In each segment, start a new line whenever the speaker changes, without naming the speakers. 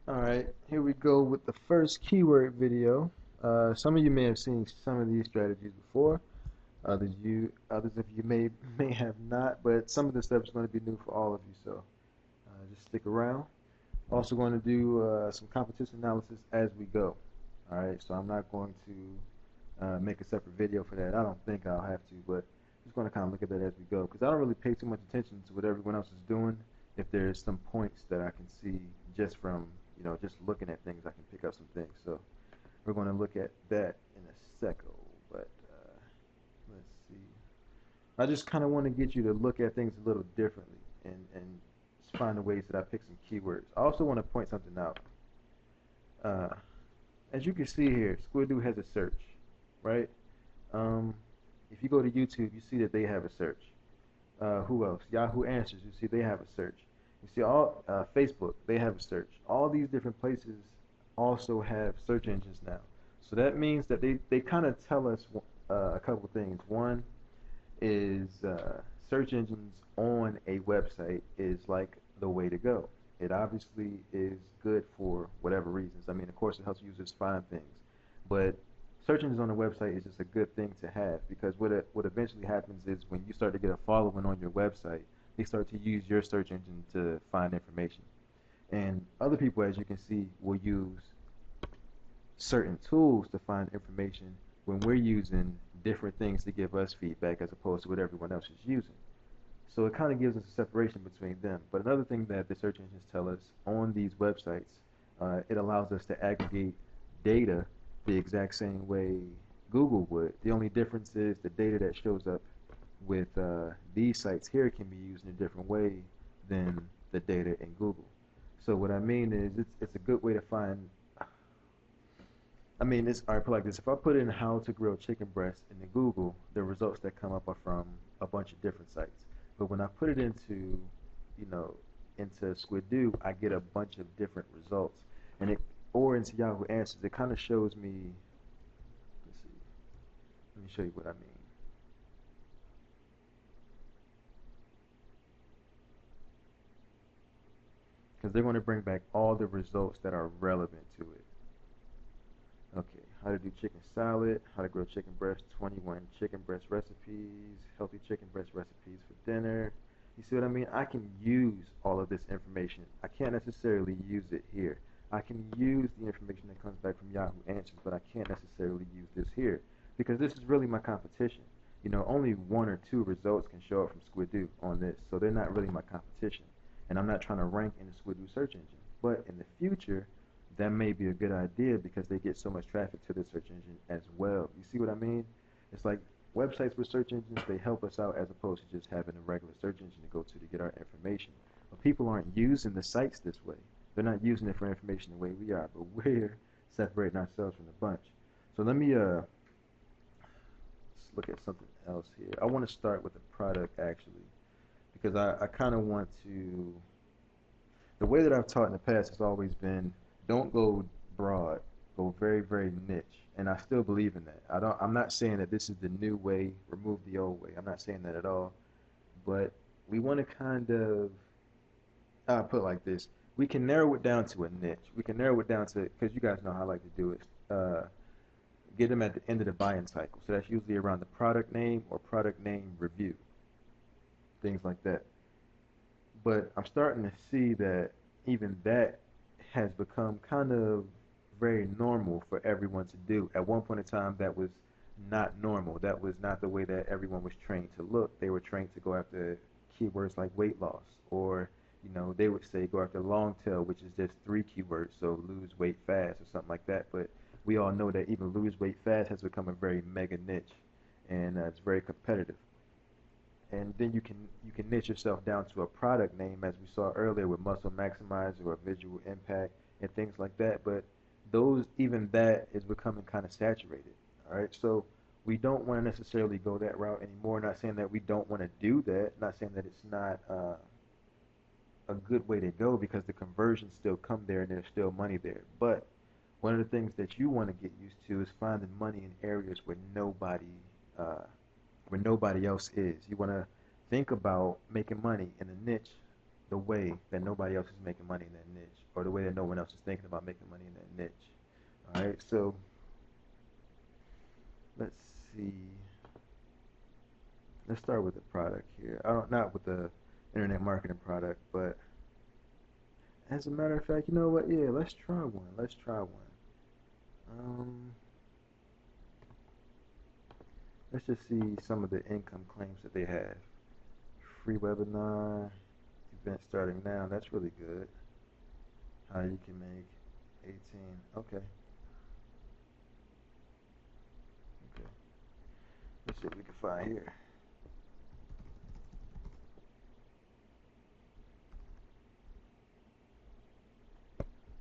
Alright, here we go with the first keyword video. Some of you may have seen some of these strategies before. Others of you may have not, but some of this stuff is going to be new for all of you, so just stick around. Also going to do some competition analysis as we go. Alright, so I'm not going to make a separate video for that. I don't think I'll have to, but just going to kind of look at that as we go, because I don't really pay too much attention to what everyone else is doing. If there's some points that I can see just from just looking at things, I can pick up some things. So we're going to look at that in a second. But let's see. I just kind of want to get you to look at things a little differently and find the ways that I pick some keywords. I also want to point something out. Uh, as you can see here, Squidoo has a search, right? If you go to YouTube, you see that they have a search. Who else? Yahoo Answers, you see they have a search. You see all Facebook, they have a search. All these different places also have search engines now. So that means that they kind of tell us a couple things. One is search engines on a website is like the way to go. It obviously is good for whatever reasons. I mean, of course, it helps users find things, but search engines on a website is just a good thing to have because what eventually happens is when you start to get a following on your website, they start to use your search engine to find information. And other people, as you can see, will use certain tools to find information when we're using different things to give us feedback as opposed to what everyone else is using. So it kind of gives us a separation between them. But another thing that the search engines tell us on these websites, it allows us to aggregate data the exact same way Google would. The only difference is the data that shows up with these sites here can be used in a different way than the data in Google. So what I mean is it's a good way to find. I mean, all right, put like this. If I put in how to grill chicken breast into Google, the results that come up are from a bunch of different sites. But when I put it you know, into Squidoo, I get a bunch of different results. Or into Yahoo Answers, it kind of shows me, let's see, let me show you what I mean. Because they're going to bring back all the results that are relevant to it. Okay, how to do chicken salad, how to grill chicken breast, 21 chicken breast recipes, healthy chicken breast recipes for dinner. You see what I mean? I can use all of this information. I can't necessarily use it here. I can use the information that comes back from Yahoo Answers, but I can't necessarily use this here because this is really my competition. Only one or two results can show up from Squidoo on this, so they're not really my competition. And I'm not trying to rank in the Squidoo search engine. But in the future, that may be a good idea because they get so much traffic to the search engine as well. You see what I mean? It's like websites with search engines, they help us out as opposed to just having a regular search engine to go to get our information. But people aren't using the sites this way. They're not using it for information the way we are, but we're separating ourselves from the bunch. So let me let's look at something else here. I want to start with the product actually because I kind of want to the way that I've taught in the past has always been don't go broad, go very, very niche. And I still believe in that. I'm not saying that this is the new way, remove the old way. I'm not saying that at all. But we want to kind of put it like this. We can narrow it down to a niche. We can narrow it down to because you guys know how I like to do it. Get them at the end of the buying cycle. So that's usually around the product name or product name review, things like that. But I'm starting to see that even that has become kind of very normal for everyone to do. At one point in time, that was not normal. That was not the way that everyone was trained to look. They were trained to go after keywords like weight loss, or they would say go after long tail, which is just three keywords, so lose weight fast or something like that. But we all know that even lose weight fast has become a very mega niche, and it's very competitive. And then you can niche yourself down to a product name as we saw earlier with muscle maximizer or visual impact and things like that. But those even that is becoming kind of saturated. All right, so we don't want to necessarily go that route anymore. Not saying that we don't want to do that. Not saying that it's not a good way to go because the conversions still come there and there's still money there. But one of the things that you want to get used to is finding money in areas uh, where nobody else is. You want to think about making money in a niche the way that nobody else is making money in that niche. or the way that no one else is thinking about making money in that niche. All right, so let's see. Let's start with the product here. I don't, not with the internet marketing product, but as a matter of fact, you know what? Yeah, let's try one. Let's try one. Let's just see some of the income claims that they have. Free webinar, event starting now. That's really good. How you can make 18. Okay. Okay. Let's see what we can find here.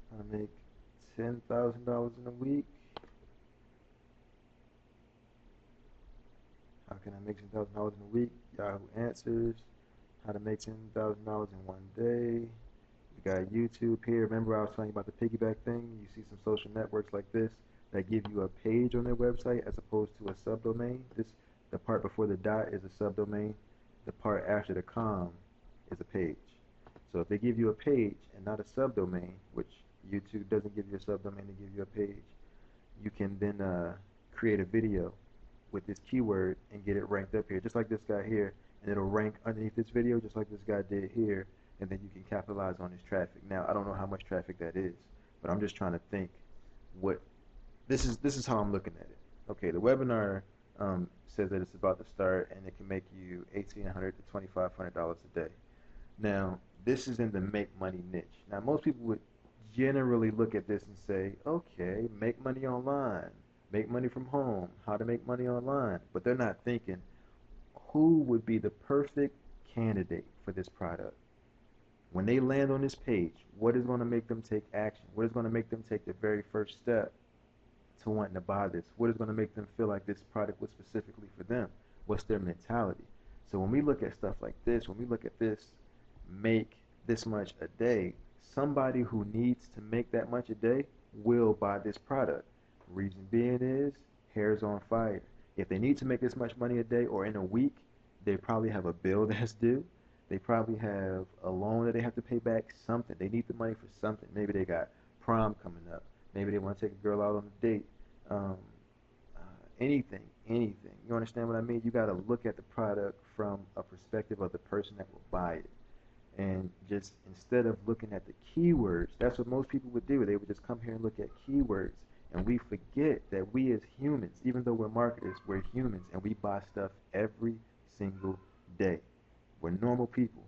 How to make $10,000 in a week. How can I make $10,000 in a week? Yahoo Answers. How to make $10,000 in one day. We got YouTube here. Remember I was telling you about the piggyback thing? You see some social networks like this that give you a page on their website as opposed to a subdomain. The part before the dot is a subdomain. The part after the com is a page. So if they give you a page and not a subdomain, which YouTube doesn't give you a subdomain, they give you a page, you can then create a video with this keyword and get it ranked up here, just like this guy here, and it'll rank underneath this video just like this guy did here, and then you can capitalize on his traffic. Now I don't know how much traffic that is, but I'm just trying to think what this is how I'm looking at it. Okay, the webinar says that it's about to start and it can make you $1,800 to $2,500 a day. Now this is in the make money niche. Now most people would generally look at this and say, okay, make money online, make money from home, how to make money online, but they're not thinking who would be the perfect candidate for this product. When they land on this page, what is going to make them take action? What is going to make them take the very first step to wanting to buy this? What is going to make them feel like this product was specifically for them? What's their mentality? So when we look at stuff like this, when we look at this, make this much a day, somebody who needs to make that much a day will buy this product. Reason being is hair's on fire. If they need to make this much money a day or in a week, they probably have a bill that's due. They probably have a loan that they have to pay back, something. They need the money for something. Maybe they got prom coming up. Maybe they want to take a girl out on a date. Anything. You understand what I mean? You got to look at the product from a perspective of the person that will buy it. And just instead of looking at the keywords, that's what most people would do. They would just come here and look at keywords. And we forget that we as humans, even though we're marketers, we're humans and we buy stuff every single day. We're normal people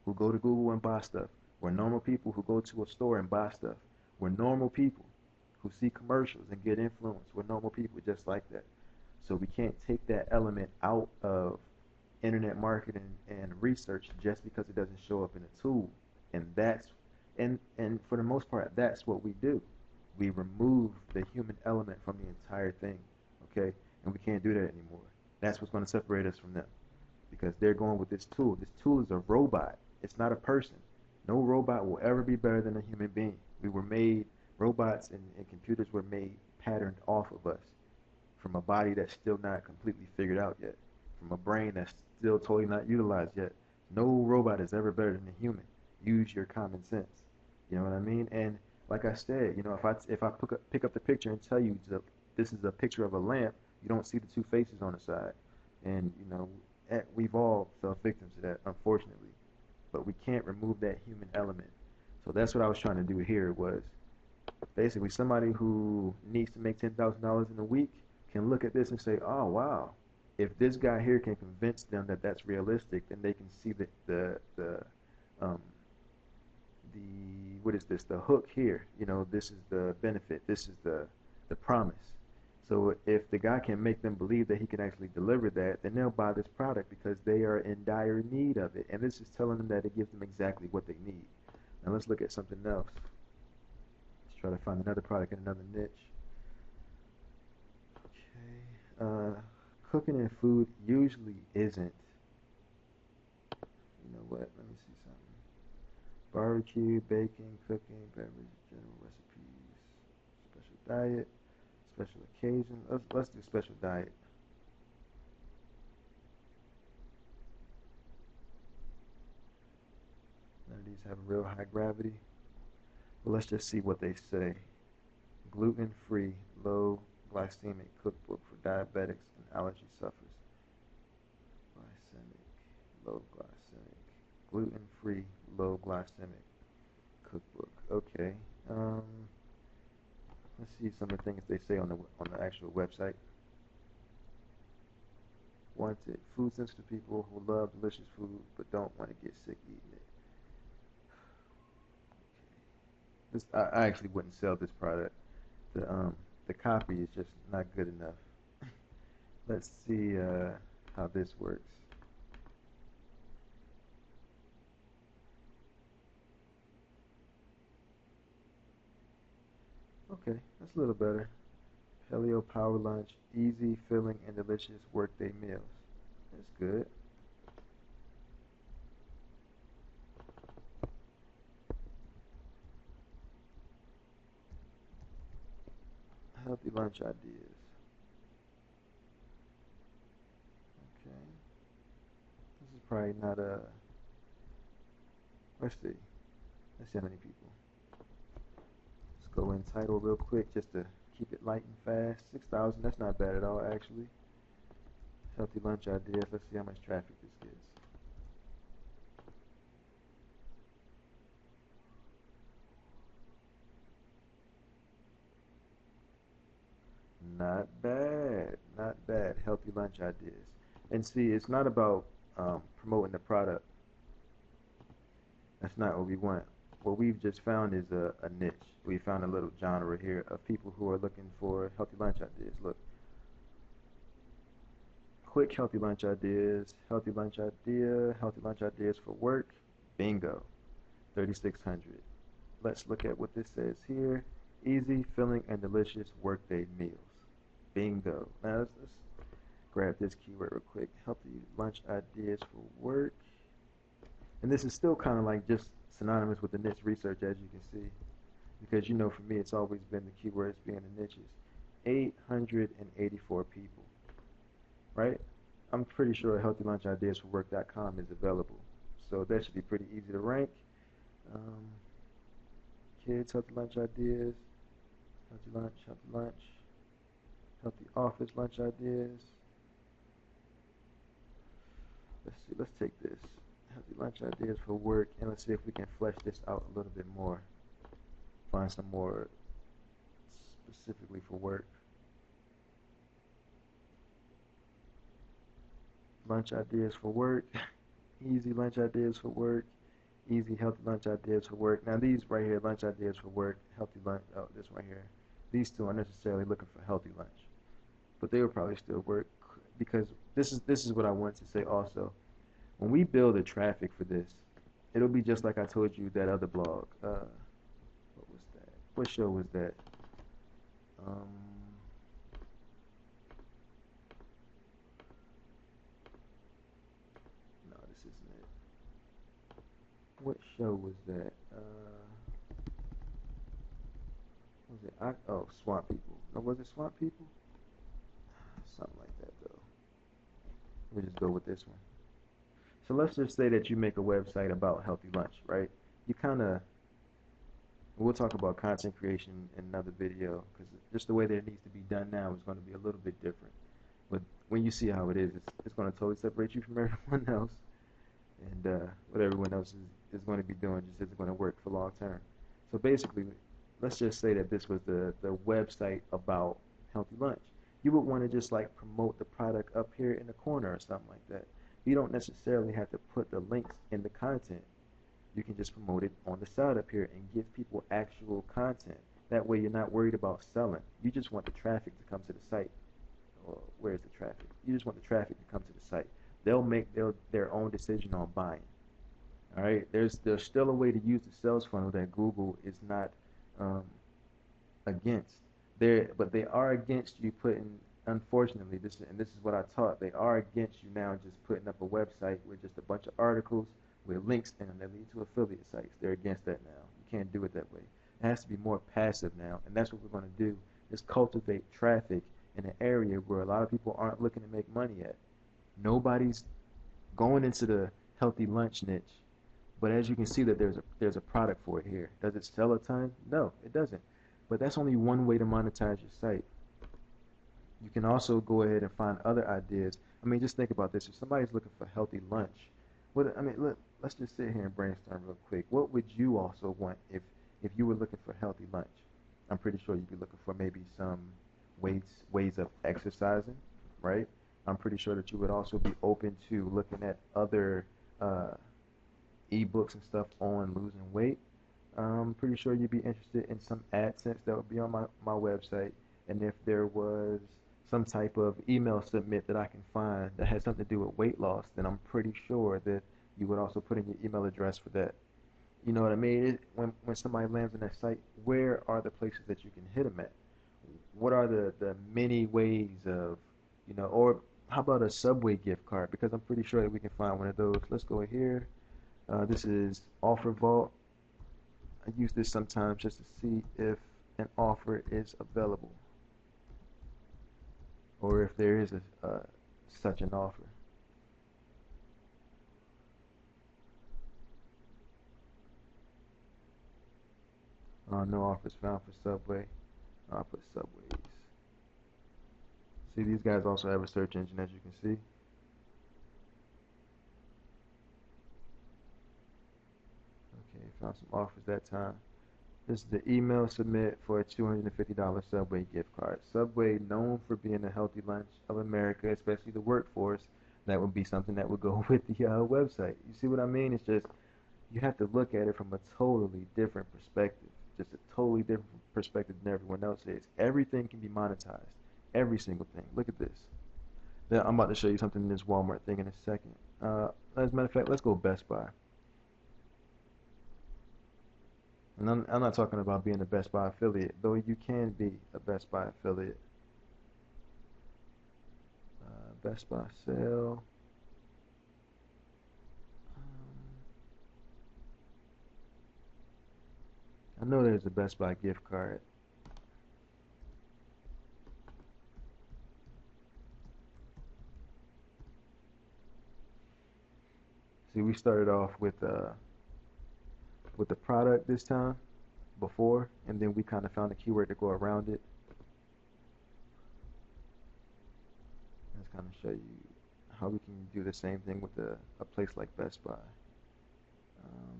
who go to Google and buy stuff. We're normal people who go to a store and buy stuff. We're normal people who see commercials and get influenced. We're normal people just like that. So we can't take that element out of internet marketing and research just because it doesn't show up in a tool. And that's and for the most part, that's what we do. We remove the human element from the entire thing, okay? And we can't do that anymore. That's what's going to separate us from them, because they're going with this tool. This tool is a robot. It's not a person. No robot will ever be better than a human being. We were made, robots and computers were made patterned off of us from a body that's still not completely figured out yet, from a brain that's still totally not utilized yet. No robot is ever better than a human. Use your common sense. You know what I mean? And like I said, you know, if I pick up the picture and tell you that this is a picture of a lamp, you don't see the two faces on the side. And, you know, we've all fell victims to that, unfortunately. But we can't remove that human element. So that's what I was trying to do here, was basically somebody who needs to make $10,000 in a week can look at this and say, oh, wow, if this guy here can convince them that that's realistic, then they can see what is this, the hook here. You know, this is the benefit, this is the promise. So if the guy can make them believe that he can actually deliver that, then they'll buy this product because they are in dire need of it. And this is telling them that it gives them exactly what they need. Now let's look at something else. Let's try to find another product in another niche. Okay. Cooking and food usually isn't. You know what? Let me see something. Barbecue, baking, cooking, beverage, general recipes, special diet, special occasion. Let's do special diet. None of these have real high gravity. Well, let's just see what they say. Gluten-free, low glycemic cookbook for diabetics and allergy sufferers. Glycemic, low glycemic, gluten-free, low glycemic cookbook. Okay. Um, let's see some of the things they say on the actual website. Wanted food sensitive people who love delicious food but don't want to get sick eating it. This I actually wouldn't sell this product. The copy is just not good enough. Let's see how this works. Okay, that's a little better. Paleo Power Lunch, easy, filling, and delicious workday meals. That's good. Healthy lunch ideas. Okay, this is probably not a. Let's see. Let's see how many people. Let's go in title real quick just to keep it light and fast. 6,000. That's not bad at all, actually. Healthy lunch ideas. Let's see how much traffic this gets. Not bad, not bad. Healthy lunch ideas. And see, it's not about promoting the product. That's not what we want. What we've just found is a niche. We found a little genre here of people who are looking for healthy lunch ideas. Look, quick healthy lunch ideas for work. Bingo, 3,600. Let's look at what this says here. Easy, filling, and delicious workday meals. Bingo. Now let's grab this keyword real quick. Healthy lunch ideas for work. And this is still kind of like just synonymous with the niche research, as you can see. Because you know, for me, it's always been the keywords being the niches. 884 people, right? I'm pretty sure healthylunchideasforwork.com is available. So that should be pretty easy to rank. Um, Kids, healthy lunch ideas, healthy lunch, healthy office lunch ideas. Let's see, let's take this. Healthy lunch ideas for work, and let's see if we can flesh this out a little bit more. Find some more specifically for work. Lunch ideas for work, easy lunch ideas for work, easy healthy lunch ideas for work. Now these right here, lunch ideas for work, healthy lunch, oh, this right here. These two aren't necessarily looking for healthy lunch, but they will probably still work because this is what I want to say also. When we build the traffic for this, it'll be just like I told you that other blog. What was that? What show was that? Um, no, this isn't it. What show was that? Was it? Oh, Swamp People. No, was it Swamp People? Something like that though. We'll just go with this one. So let's just say that you make a website about healthy lunch, right? You kind of, we'll talk about content creation in another video because just the way that it needs to be done now is going to be a little bit different. But when you see how it is, it's going to totally separate you from everyone else. And what everyone else is going to be doing just isn't going to work for long term. So basically, let's just say that this was the website about healthy lunch. You would want to just like promote the product up here in the corner or something like that. You don't necessarily have to put the links in the content. You can just promote it on the side up here and give people actual content. That way you're not worried about selling. You just want the traffic to come to the site. Or where's the traffic? You just want the traffic to come to the site. They'll make their own decision on buying. All right. There's still a way to use the sales funnel that Google is not um, against. But they are against you putting. Unfortunately, this is what I taught. They are against you now just putting up a website with just a bunch of articles with links in them that lead to affiliate sites. They're against that now. You can't do it that way. It has to be more passive now, and that's what we're going to do. Is cultivate traffic in an area where a lot of people aren't looking to make money at. Nobody's going into the healthy lunch niche But as you can see that there's a product for it here. Does it sell a ton? No, it doesn't. But that's only one way to monetize your site. You can also go ahead and find other ideas. I mean, just think about this. If somebody's looking for healthy lunch, what I mean, let's just sit here and brainstorm real quick. What would you also want if you were looking for healthy lunch? I'm pretty sure you'd be looking for maybe some ways of exercising, right? I'm pretty sure that you would also be open to looking at other ebooks and stuff on losing weight. I'm pretty sure you'd be interested in some AdSense that would be on my website. And if there was some type of email submit that I can find that has something to do with weight loss, then I'm pretty sure that you would also put in your email address for that. You know what I mean? When somebody lands on that site, where are the places that you can hit them at? What are the many ways of, or how about a Subway gift card? Because I'm pretty sure that we can find one of those. Let's go here. This is Offer Vault. I use this sometimes just to see if an offer is available or if there is such an offer. No offers found for Subway. I'll put Subways. See, these guys also have a search engine, as you can see. Okay, found some offers that time. This is the email submit for a $250 Subway gift card. Subway, known for being a healthy lunch of America, especially the workforce. That would be something that would go with the website. You see what I mean? It's just, you have to look at it from a totally different perspective. Just a totally different perspective than everyone else is. Everything can be monetized. Every single thing. Look at this. Now, I'm about to show you something in this Walmart thing in a second. As a matter of fact, let's go Best Buy. And I'm not talking about being a Best Buy affiliate, though you can be a Best Buy affiliate. Best Buy sale. I know there's a Best Buy gift card. See, we started off with the product this time before, and then we kind of found a keyword to go around it. Let's kind of show you how we can do the same thing with a place like Best Buy.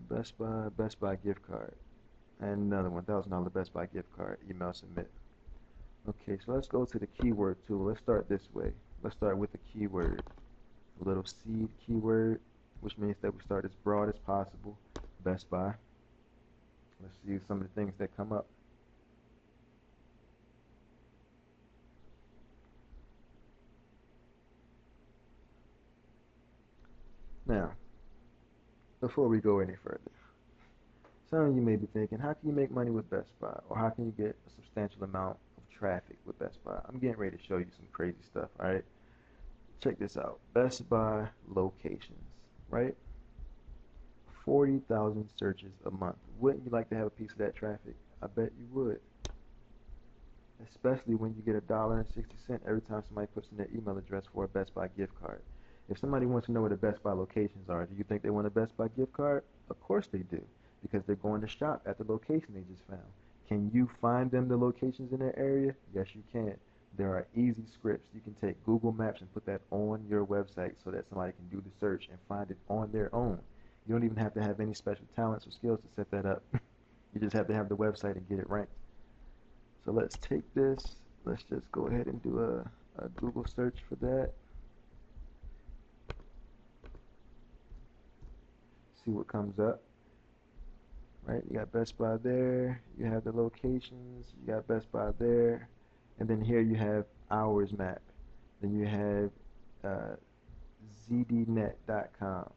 Best Buy gift card. And another $1,000 Best Buy gift card, email submit. Okay, so let's go to the keyword tool. Let's start this way. Let's start with the keyword. A little seed keyword, which means that we start as broad as possible. Best Buy. Let's see some of the things that come up. Now, before we go any further, some of you may be thinking, how can you make money with Best Buy? Or how can you get a substantial amount of traffic with Best Buy? I'm getting ready to show you some crazy stuff, alright? Check this out. Best Buy locations, right? 40,000 searches a month. Wouldn't you like to have a piece of that traffic? I bet you would. Especially when you get $1.60 every time somebody puts in their email address for a Best Buy gift card. If somebody wants to know where the Best Buy locations are, do you think they want a Best Buy gift card? Of course they do, because they're going to shop at the location they just found. Can you find them the locations in their area? Yes, you can. There are easy scripts. You can take Google Maps and put that on your website so that somebody can do the search and find it on their own. You don't even have to have any special talents or skills to set that up. You just have to have the website and get it ranked. So let's take this. Let's just go ahead and do a Google search for that. See what comes up. Right, you got Best Buy there. You have the locations. You got Best Buy there. And then here you have hours map. Then you have zdnet.com.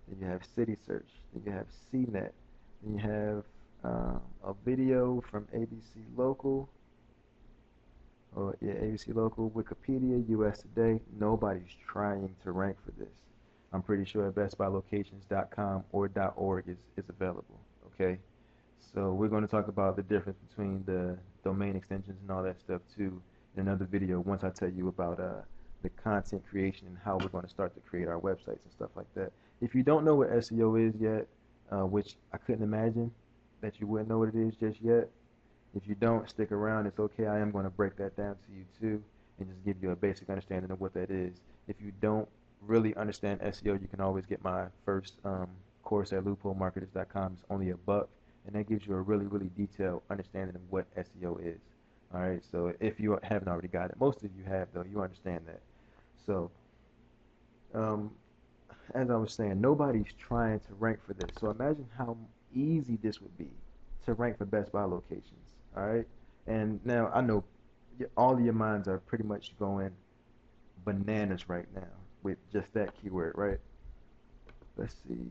Then you have city search. Then you have CNET. Then you have a video from ABC Local. Oh yeah, ABC Local, Wikipedia, US Today. Nobody's trying to rank for this. I'm pretty sure bestbuylocations.com or .org is available. Okay, so we're going to talk about the difference between the domain extensions and all that stuff too in another video once I tell you about the content creation and how we're going to start to create our websites and stuff like that. If you don't know what SEO is yet, which I couldn't imagine that you wouldn't know what it is just yet. If you don't, stick around. It's okay. I am going to break that down to you too and just give you a basic understanding of what that is. If you don't really understand SEO, you can always get my first course at loopholemarketers.com. It's only $1, and that gives you a really, really detailed understanding of what SEO is. All right. So if you haven't already got it, most of you have though. You understand that. So um, as I was saying, nobody's trying to rank for this. So imagine how easy this would be to rank for Best Buy locations. All right. And now I know all of your minds are pretty much going bananas right now with just that keyword, right? Let's see.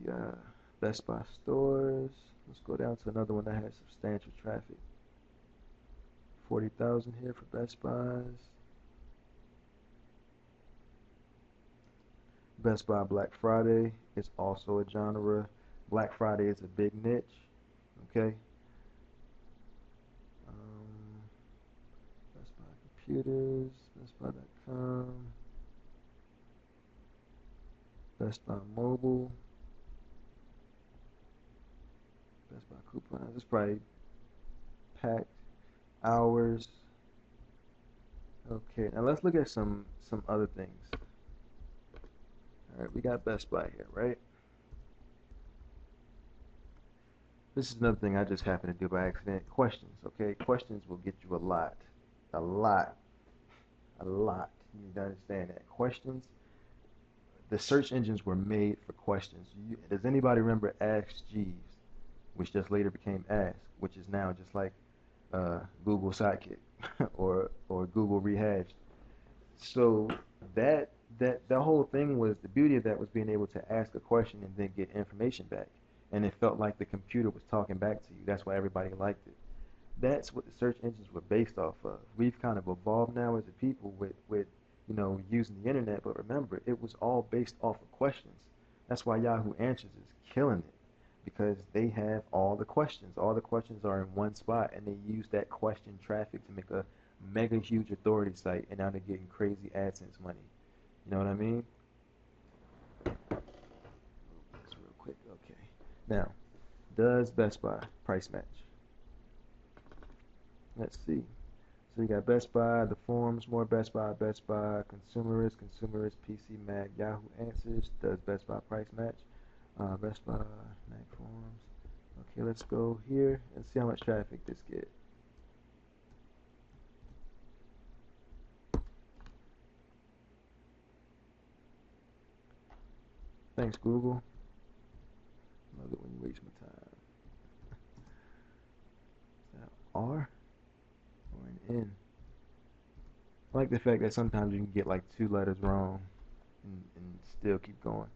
Best Buy stores. Let's go down to another one that has substantial traffic. 40,000 here for Best Buys. Best Buy Black Friday is also a genre. Black Friday is a big niche. Okay. Best Buy Computers, BestBuy.com, Best Buy Mobile, Best Buy Coupons. It's probably packed hours. Okay, now let's look at some other things. All right, we got Best Buy here, right? This is another thing I just happened to do by accident. Questions, okay? Questions will get you a lot. A lot. A lot. You need to understand that. Questions, the search engines were made for questions. Does anybody remember Ask Jeeves, which just later became Ask, which is now just like Google Sidekick or Google Rehashed. So that whole thing was the beauty of that was being able to ask a question and then get information back, and it felt like the computer was talking back to you. That's why everybody liked it. That's what the search engines were based off of. We've kind of evolved now as a people with using the internet, but remember, it was all based off of questions. That's why Yahoo Answers is killing it, because they have all the questions. All the questions are in one spot, and they use that question traffic to make a mega huge authority site, and now they're getting crazy AdSense money. You know what I mean? This real quick. Okay. Now, does Best Buy price match? Let's see. So you got Best Buy, the forums, more Best Buy, Consumerist, PC Mag, Yahoo Answers. Does Best Buy price match? Best Buy, Mag forums. Okay, let's go here and see how much traffic this gets. Thanks, Google. Love it when you waste my time. Is that R or an N? I like the fact that sometimes you can get like 2 letters wrong and still keep going.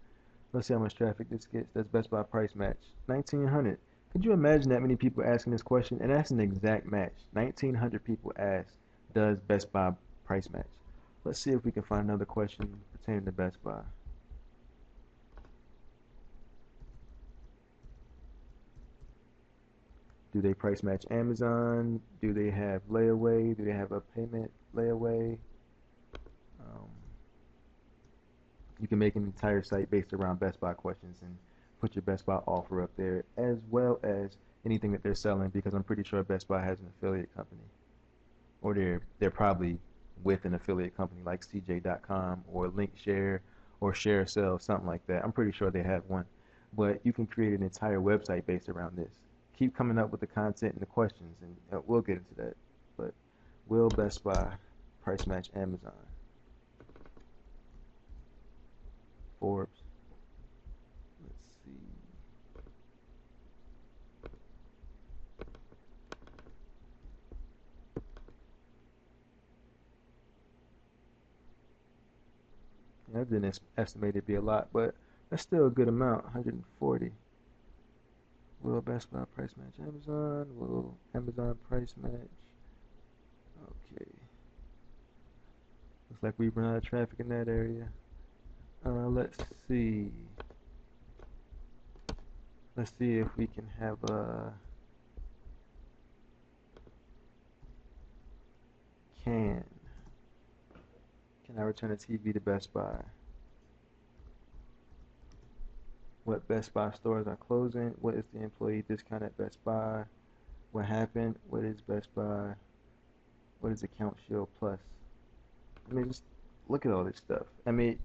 Let's see how much traffic this gets. That's Best Buy price match. 1,900. Could you imagine that many people asking this question? And that's an exact match. 1,900 people asked, does Best Buy price match? Let's see if we can find another question pertaining to Best Buy. Do they price match Amazon? Do they have layaway? Do they have a payment layaway? You can make an entire site based around Best Buy questions and put your Best Buy offer up there, as well as anything that they're selling, because I'm pretty sure Best Buy has an affiliate company, or they're probably with an affiliate company like CJ.com or LinkShare or ShareSell, something like that. I'm pretty sure they have one, but you can create an entire website based around this. Keep coming up with the content and the questions, and we'll get into that. But will Best Buy price match Amazon? Forbes. Let's see. Yeah, I didn't estimate it to be a lot, but that's still a good amount. 140. Will Best Buy price match Amazon? Will Amazon price match? Okay. Looks like we've run out of traffic in that area. Let's see. Let's see if we can have a can I return a TV to Best Buy? What Best Buy stores are closing? What is the employee discount at Best Buy? What happened? What is Best Buy? What is Account Shield Plus? I mean, just look at all this stuff. I mean,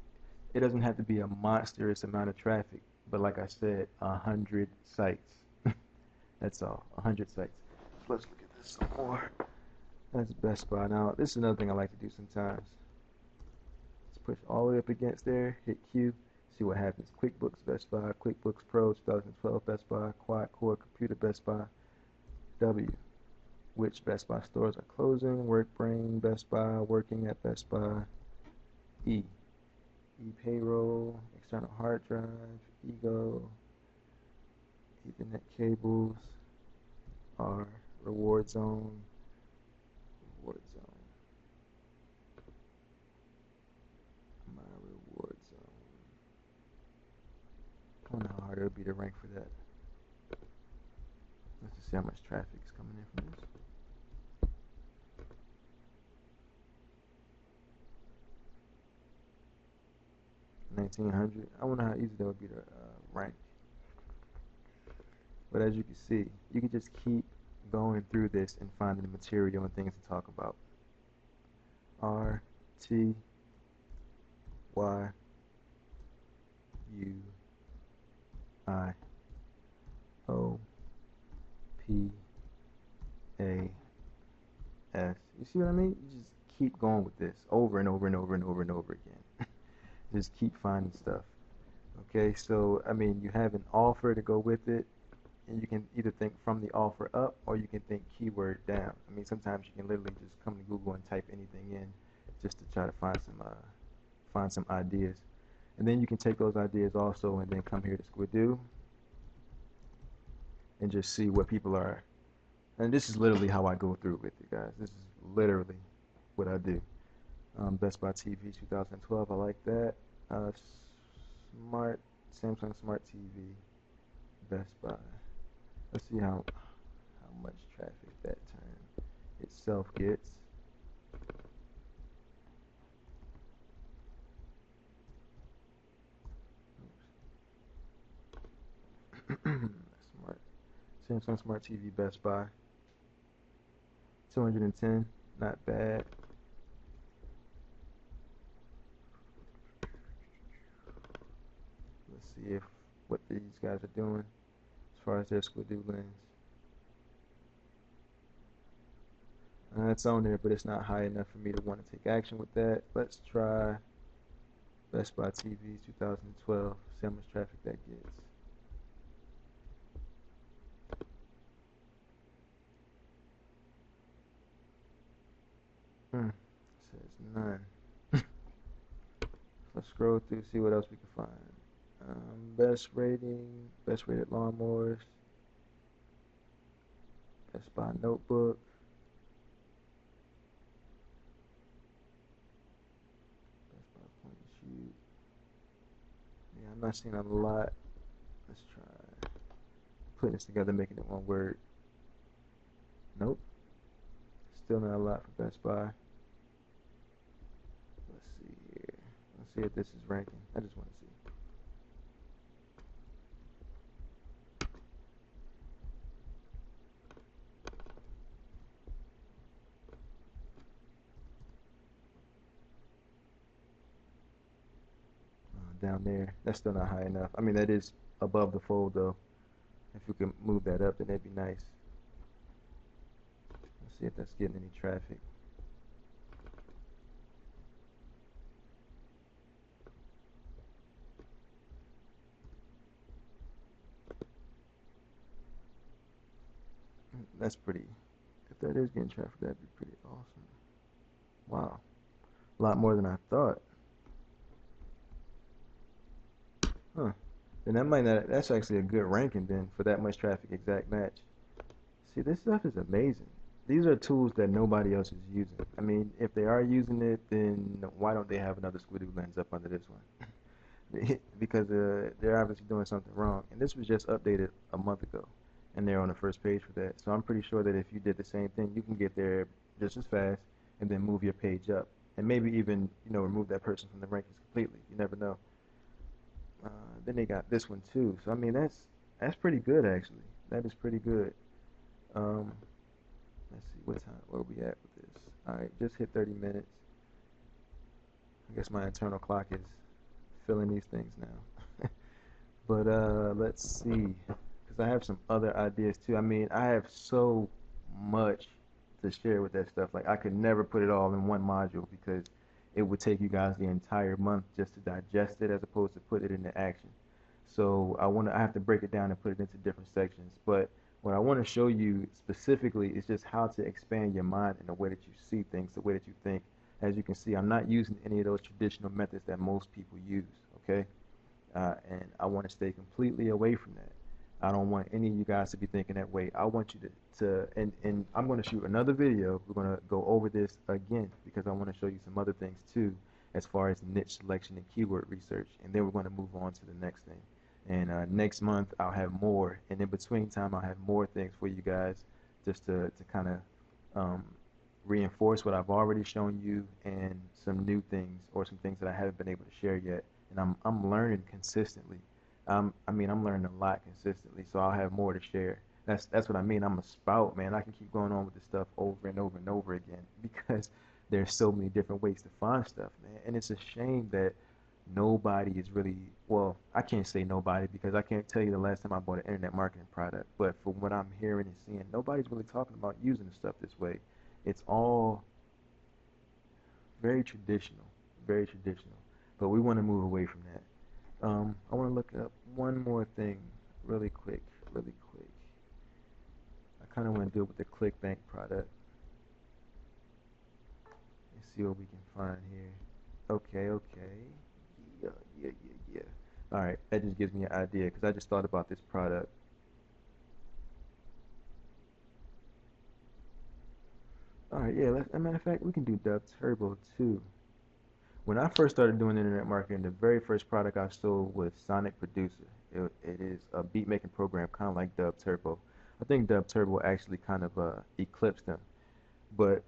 it doesn't have to be a monstrous amount of traffic, but like I said, 100 sites. That's all, 100 sites. Let's look at this some more. That's Best Buy. Now, this is another thing I like to do sometimes. Let's push all the way up against there, hit Q, see what happens. QuickBooks Best Buy, QuickBooks Pro 2012 Best Buy, Quad Core Computer Best Buy, W. Which Best Buy stores are closing? WorkBrain Best Buy, working at Best Buy, E. E-payroll, external hard drive, Ego, Ethernet cables, R, reward zone, reward zone, my reward zone. I wonder how hard it would be to rank for that. Let's just see how much traffic is coming in from this. $1,900. I wonder how easy that would be to rank. But as you can see, you can just keep going through this and finding the material and things to talk about. R, T, Y, U, I, O, P, A, S. You see what I mean? You just keep going with this over and over and over and over and over again. Just keep finding stuff. Okay, so I mean, you have an offer to go with it, and you can either think from the offer up or you can think keyword down. I mean, sometimes you can literally just come to Google and type anything in just to try to find some ideas. And then you can take those ideas also and then come here to Squidoo and just see what people are. And this is literally how I go through with you guys. This is literally what I do. Best Buy TV 2012, I like that. Samsung Smart TV, Best Buy. Let's see how much traffic that term itself gets. Samsung Smart TV, Best Buy. 210, not bad. Let's see what these guys are doing as far as their Squidoo lens. It's on there, but it's not high enough for me to want to take action with that. Let's try Best Buy TV 2012. See how much traffic that gets. It says none. Let's scroll through, see what else we can find. Best rated lawnmowers, Best Buy notebook, Best Buy point and shoot. Yeah, I'm not seeing a lot. Let's try putting this together, making it one word. Nope. Still not a lot for Best Buy. Let's see here. Let's see if this is ranking. I just want to see. Down there, that's still not high enough. I mean, that is above the fold though. If we can move that up, then that'd be nice. Let's see if that's getting any traffic. That's pretty. If that is getting traffic, that'd be pretty awesome. Wow, a lot more than I thought. Huh. Then that might not. That's actually a good ranking then for that much traffic. Exact match. See, this stuff is amazing. These are tools that nobody else is using. I mean, if they are using it, then why don't they have another Squidoo lens up under this one? Because they're obviously doing something wrong. And this was just updated a month ago, and they're on the first page for that. So I'm pretty sure that if you did the same thing, you can get there just as fast and then move your page up, and maybe even remove that person from the rankings completely. You never know. Then they got this one too. So I mean that's pretty good actually. That is pretty good. Um, let's see what time where we at with this. All right, just hit 30 minutes. I guess my internal clock is filling these things now. But let's see, because I have some other ideas too. I mean, I have so much to share with that stuff. Like I could never put it all in one module because it would take you guys the entire month just to digest it as opposed to put it into action. So I have to break it down and put it into different sections. But what I want to show you specifically is just how to expand your mind in the way that you see things, the way that you think. As you can see, I'm not using any of those traditional methods that most people use, okay? And I want to stay completely away from that. I don't want any of you guys to be thinking that way. I want you and I'm going to shoot another video. We're going to go over this again because I want to show you some other things too as far as niche selection and keyword research. And then we're going to move on to the next thing. And next month I'll have more. And in between time I'll have more things for you guys just to kind of reinforce what I've already shown you and some new things or some things that I haven't been able to share yet. And I'm learning consistently. I mean, I'm learning a lot consistently, so I'll have more to share. That's what I mean. I'm a spout, man. I can keep going on with this stuff over and over and over again because there's so many different ways to find stuff, man. And it's a shame that nobody is really, well, I can't say nobody because I can't tell you the last time I bought an internet marketing product, but from what I'm hearing and seeing, nobody's really talking about using the stuff this way. It's all very traditional, very traditional. But we want to move away from that. I want to look up one more thing really quick, really quick. I kind of want to deal with the ClickBank product. Let's see what we can find here. Okay, okay. Yeah, yeah, yeah, yeah. All right, that just gives me an idea because I just thought about this product. All right, yeah. As a matter of fact, we can do Dub Turbo too. When I first started doing internet marketing, the very first product I sold was Sonic Producer. It is a beat making program, kind of like Dub Turbo. I think Dub Turbo actually kind of eclipsed them. But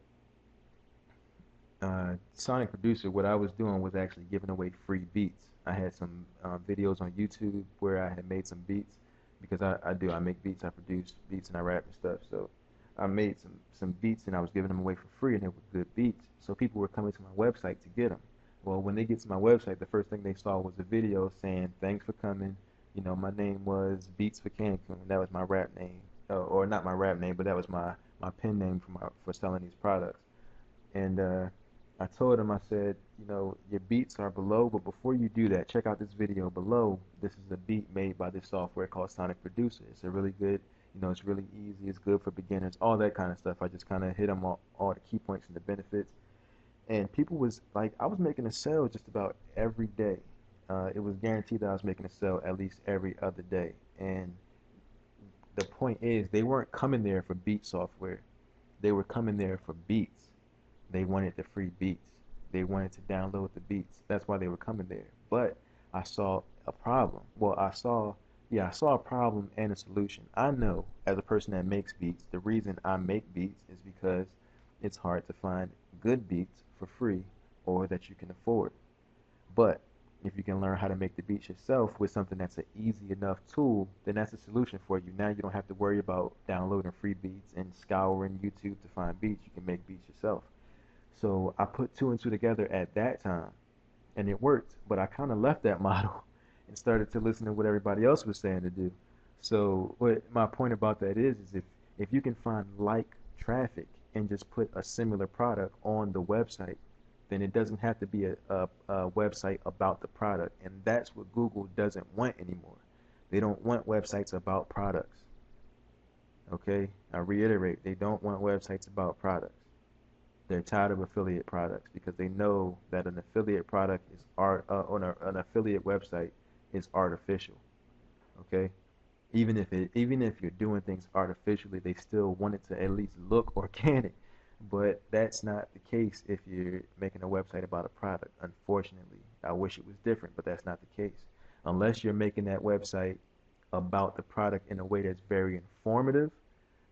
Sonic Producer, what I was doing was actually giving away free beats. I had some videos on YouTube where I had made some beats because I make beats, I produce beats, and I rap and stuff. So I made some beats and I was giving them away for free, and they were good beats. So people were coming to my website to get them. Well, when they get to my website, the first thing they saw was a video saying, "Thanks for coming. You know, my name was Beats for Cancun. That was my rap name, or not my rap name, but that was my pen name for selling these products." And I told him, I said, you know, your beats are below, but before you do that, check out this video below. This is a beat made by this software called Sonic Producer. It's a really good, you know, it's really easy. It's good for beginners, all that kind of stuff. I just kind of hit them all the key points and the benefits. And people was like, I was making a sale just about every day. It was guaranteed that I was making a sale at least every other day. And the point is, they weren't coming there for beat software. They were coming there for beats. They wanted the free beats. They wanted to download the beats. That's why they were coming there. But I saw a problem. Well, I saw a problem and a solution. I know as a person that makes beats, the reason I make beats is because it's hard to find good beats for free or that you can afford. But if you can learn how to make the beats yourself with something that's an easy enough tool, then that's a solution for you. Now you don't have to worry about downloading free beats and scouring YouTube to find beats. You can make beats yourself. So I put two and two together at that time, and it worked. But I kind of left that model and started to listen to what everybody else was saying to do. So what my point about that is if you can find like traffic and just put a similar product on the website, then it doesn't have to be a website about the product. And that's what Google doesn't want anymore. They don't want websites about products. Okay? I reiterate, they don't want websites about products. They're tired of affiliate products because they know that an affiliate product is an affiliate website is artificial. Okay? Even if you're doing things artificially, they still want it to at least look organic. But that's not the case if you're making a website about a product. Unfortunately, I wish it was different, but that's not the case. Unless you're making that website about the product in a way that's very informative,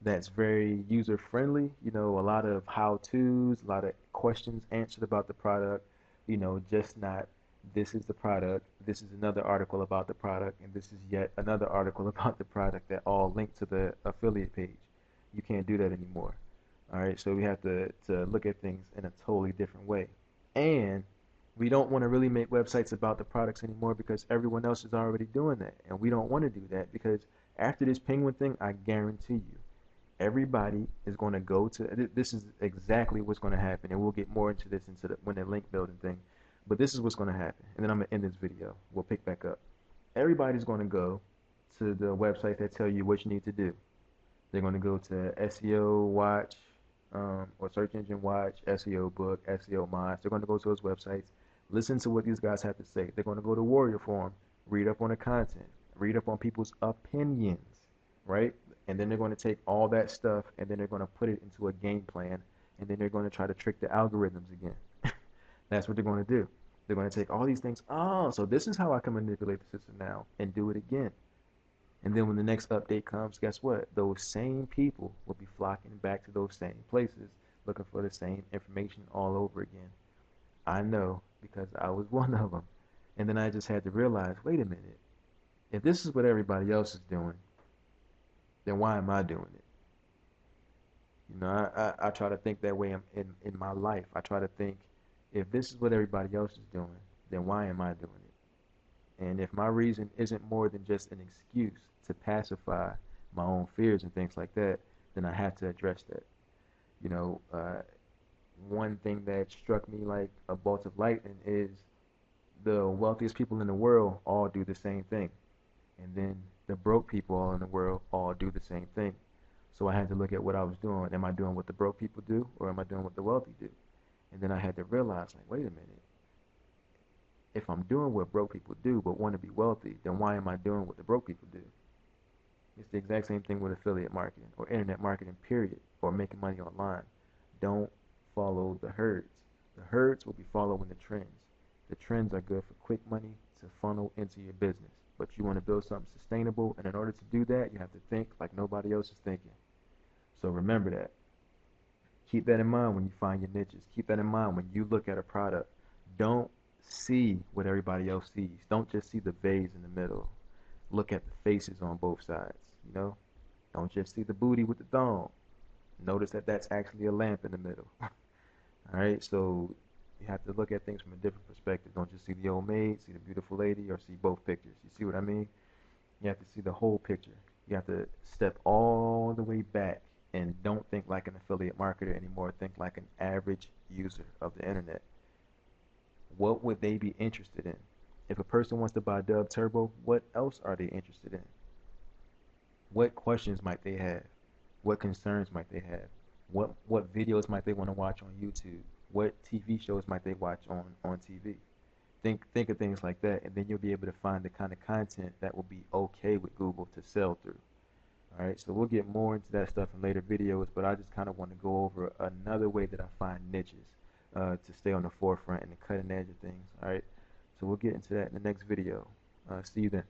that's very user friendly, you know, a lot of how to's, a lot of questions answered about the product, you know, just not This is the product, this is another article about the product, and this is yet another article about the product that all link to the affiliate page. You can't do that anymore. All right, so we have to look at things in a totally different way. And we don't want to really make websites about the products anymore because everyone else is already doing that. And we don't want to do that because after this penguin thing, I guarantee you, everybody is going to go to this is exactly what's going to happen, and we'll get more into this into the when the link building thing, but this is what's going to happen, and then I'm going to end this video. We'll pick back up. Everybody's going to go to the website that tell you what you need to do. They're going to go to SEO Watch, or Search Engine Watch, SEO Book, SEO Mods. They're going to go to those websites, listen to what these guys have to say. They're going to go to Warrior Forum, read up on the content, read up on people's opinions, right? And then they're going to take all that stuff and then they're going to put it into a game plan, and then they're going to try to trick the algorithms again. That's what they're going to do. They're going to take all these things. Oh, so this is how I can manipulate the system now, and do it again. And then when the next update comes, guess what? Those same people will be flocking back to those same places looking for the same information all over again. I know because I was one of them. And then I just had to realize, wait a minute. If this is what everybody else is doing, then why am I doing it? You know, I try to think that way in my life. I try to think, if this is what everybody else is doing, then why am I doing it? And if my reason isn't more than just an excuse to pacify my own fears and things like that, then I have to address that. You know, one thing that struck me like a bolt of lightning is the wealthiest people in the world all do the same thing. And then the broke people all in the world all do the same thing. So I had to look at what I was doing. Am I doing what the broke people do, or am I doing what the wealthy do? And then I had to realize, like, wait a minute. If I'm doing what broke people do but want to be wealthy, then why am I doing what the broke people do? It's the exact same thing with affiliate marketing or internet marketing, period, or making money online. Don't follow the herds. The herds will be following the trends. The trends are good for quick money to funnel into your business. But you want to build something sustainable, and in order to do that, you have to think like nobody else is thinking. So remember that. Keep that in mind when you find your niches. Keep that in mind when you look at a product. Don't see what everybody else sees. Don't just see the vase in the middle. Look at the faces on both sides, you know? Don't just see the booty with the thong. Notice that that's actually a lamp in the middle. All right, so you have to look at things from a different perspective. Don't just see the old maid, see the beautiful lady, or see both pictures. You see what I mean? You have to see the whole picture. You have to step all the way back and don't think like an affiliate marketer anymore. Think like an average user of the internet. What would they be interested in? If a person wants to buy Dub Turbo, what else are they interested in? What questions might they have? What concerns might they have? What videos might they want to watch on YouTube? What TV shows might they watch on TV? Think of things like that, and then you'll be able to find the kind of content that will be okay with Google to sell through. All right, so we'll get more into that stuff in later videos, but I just kind of want to go over another way that I find niches to stay on the forefront and the cutting edge of things. All right, so we'll get into that in the next video. See you then.